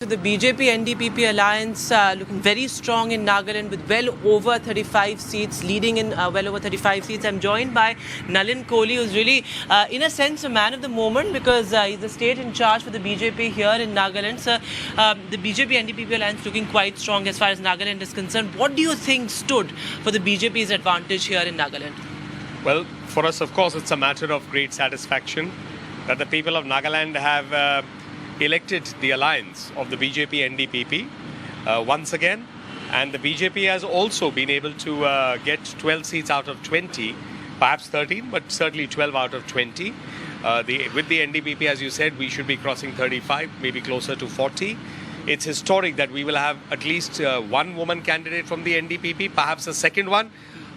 the BJP-NDPP alliance looking very strong in Nagaland with well over 35 seats, leading in well over 35 seats. I'm joined by Nalin Kohli, who's really, in a sense, a man of the moment because he's the state in charge for the BJP here in Nagaland. So, the BJP-NDPP alliance looking quite strong as far as Nagaland is concerned. What do you think stood for the BJP's advantage here in Nagaland? Well, for us, of course, it's a matter of great satisfaction that the people of Nagaland have elected the alliance of the BJP-NDPP once again. And the BJP has also been able to get 12 seats out of 20, perhaps 13, but certainly 12 out of 20. With the NDPP, as you said, we should be crossing 35, maybe closer to 40. It's historic that we will have at least one woman candidate from the NDPP, perhaps a second one.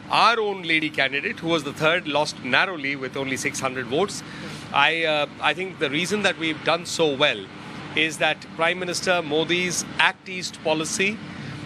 Our own lady candidate, who was the third, lost narrowly with only 600 votes. I think the reason that we've done so well is that Prime Minister Modi's Act East policy,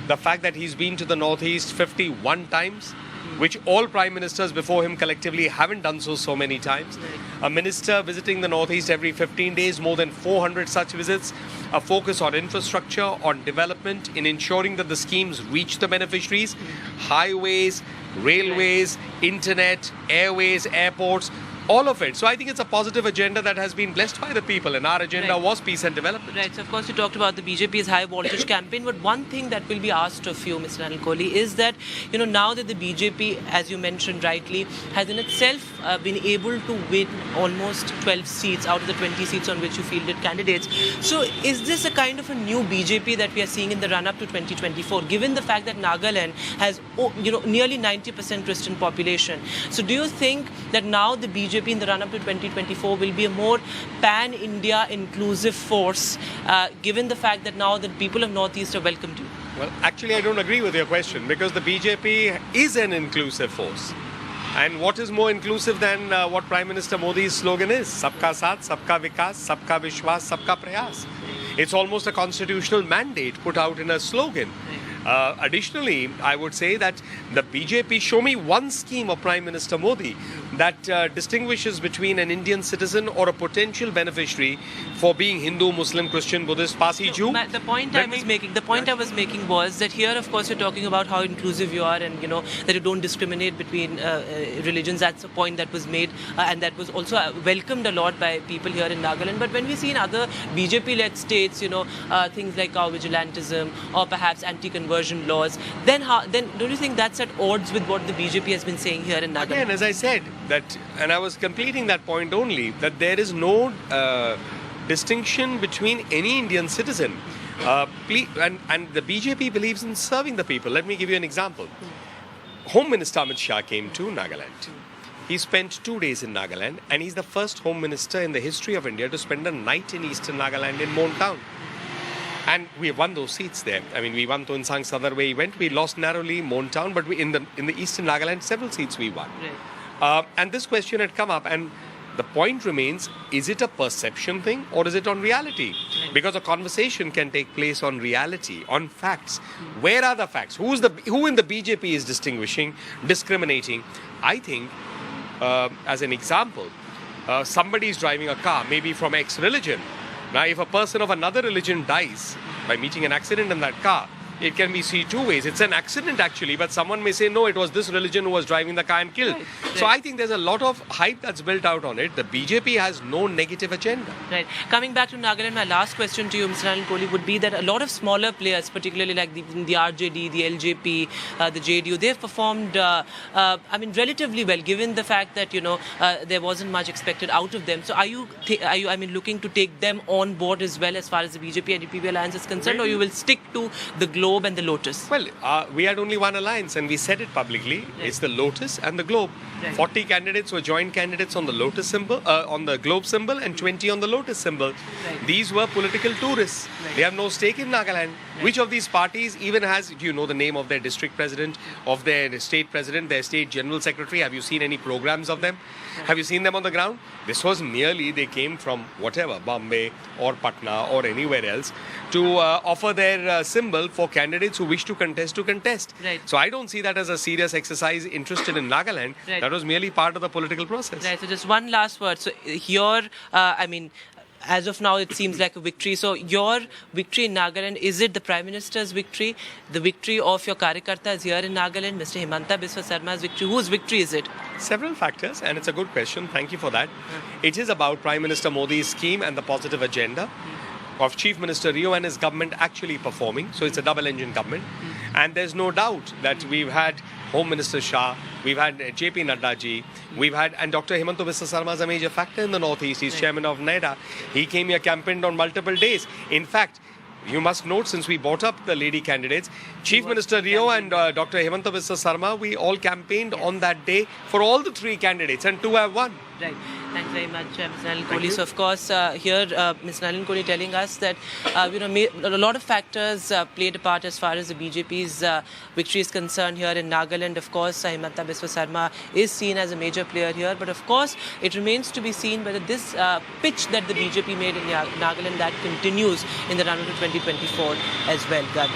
the fact that he's been to the Northeast 51 times, which all Prime Ministers before him collectively haven't done so many times. A minister visiting the Northeast every 15 days, more than 400 such visits, a focus on infrastructure, on development, in ensuring that the schemes reach the beneficiaries, highways, railways, internet, airways, airports, all of it. So I think it's a positive agenda that has been blessed by the people, and our agenda was peace and development. Right. So of course you talked about the BJP's high voltage campaign, but one thing that will be asked of you, Mr. Nalin Kohli, is that now that the BJP, as you mentioned rightly, has in itself been able to win almost 12 seats out of the 20 seats on which you fielded candidates. So is this a kind of a new BJP that we are seeing in the run-up to 2024, given the fact that Nagaland has nearly 90% Christian population? So do you think that now the BJP in the run-up to 2024 will be a more pan-India inclusive force, given the fact that now the people of Northeast have welcomed you? Well, actually, I don't agree with your question, because the BJP is an inclusive force. And what is more inclusive than what Prime Minister Modi's slogan is? Sabka Saath, Sabka Vikas, Sabka Vishwas, Sabka Prayas. It's almost a constitutional mandate put out in a slogan. Additionally, I would say that the BJP, show me one scheme of Prime Minister Modi that distinguishes between an Indian citizen or a potential beneficiary for being Hindu, Muslim, Christian, Buddhist, Parsi, Jew. The point I was making was that here, of course, you're talking about how inclusive you are, and that you don't discriminate between religions. That's a point that was made, and that was also welcomed a lot by people here in Nagaland. But when we see in other BJP-led states, things like cow vigilantism or perhaps anti-conversion laws, then don't you think that's at odds with what the BJP has been saying here in Nagaland? Again, as I said, and I was completing that point only, that there is no distinction between any Indian citizen. And the BJP believes in serving the people. Let me give you an example. Home Minister Amit Shah came to Nagaland. He spent 2 days in Nagaland, and he's the first Home Minister in the history of India to spend a night in eastern Nagaland in Mon Town. And we won those seats there. I mean, we won Tunsang Sadar where he went. We lost narrowly Mon Town, but in the eastern Nagaland, several seats we won. Right. And this question had come up, and the point remains, is it a perception thing or is it on reality? Right. Because a conversation can take place on reality, on facts. Where are the facts? Who in the BJP is discriminating? I think, as an example, somebody is driving a car, maybe from X religion. Now, if a person of another religion dies by meeting an accident in that car, it can be seen two ways. It's an accident actually, but someone may say, no, it was this religion who was driving the car and killed. Right. So I think there's a lot of hype that's built out on it. The BJP has no negative agenda. Right. Coming back to Nagaland, my last question to you, Mr. Nalin Kohli, would be that a lot of smaller players, particularly like the RJD, the LJP, the JDU, they've performed, relatively well, given the fact that, there wasn't much expected out of them. So are you looking to take them on board as well as far as the BJP and NDPP alliance is concerned, or you will stick to the Globe and the Lotus? Well, we had only one alliance and we said it publicly. Right. It's the Lotus and the Globe. Right. 40 candidates were joint candidates on the Lotus symbol, on the Globe symbol, and 20 on the Lotus symbol. Right. These were political tourists. Right. They have no stake in Nagaland. Right. Which of these parties even has, do you know the name of their district president, of their state president, their state general secretary? Have you seen any programs of them? Right. Have you seen them on the ground? This was merely, they came from whatever, Bombay or Patna or anywhere else, to offer their symbol for candidates who wish to contest. Right. So I don't see that as a serious exercise interested in Nagaland. Right. That was merely part of the political process. Right. So just one last word. So here, as of now, it seems like a victory. So your victory in Nagaland, is it the Prime Minister's victory, the victory of your Karyakartas here in Nagaland, Mr. Himanta Biswa Sarma's victory? Whose victory is it? Several factors, and it's a good question. Thank you for that. It is about Prime Minister Modi's scheme and the positive agenda of Chief Minister Rio and his government actually performing. So it's a double-engine government. And there's no doubt that we've had Home Minister Shah, we've had JP Nadda ji, we've had, and Dr. Himanta Biswa Sarma is a major factor in the Northeast. He's chairman of NEDA. He came here, campaigned on multiple days. In fact, you must note, since we brought up the lady candidates, Chief Minister Rio and Dr. Himanta Biswa Sarma, we all campaigned on that day for all the three candidates, and two have won. Right. Thanks very much, Ms. Nalin Kohli. So, of course, here Ms. Nalin Kohli telling us that a lot of factors played a part as far as the BJP's victory is concerned here in Nagaland. Of course, Himanta Biswa Sarma is seen as a major player here, but of course, it remains to be seen whether this pitch that the BJP made in Nagaland that continues in the run to 2024 as well. Gadi.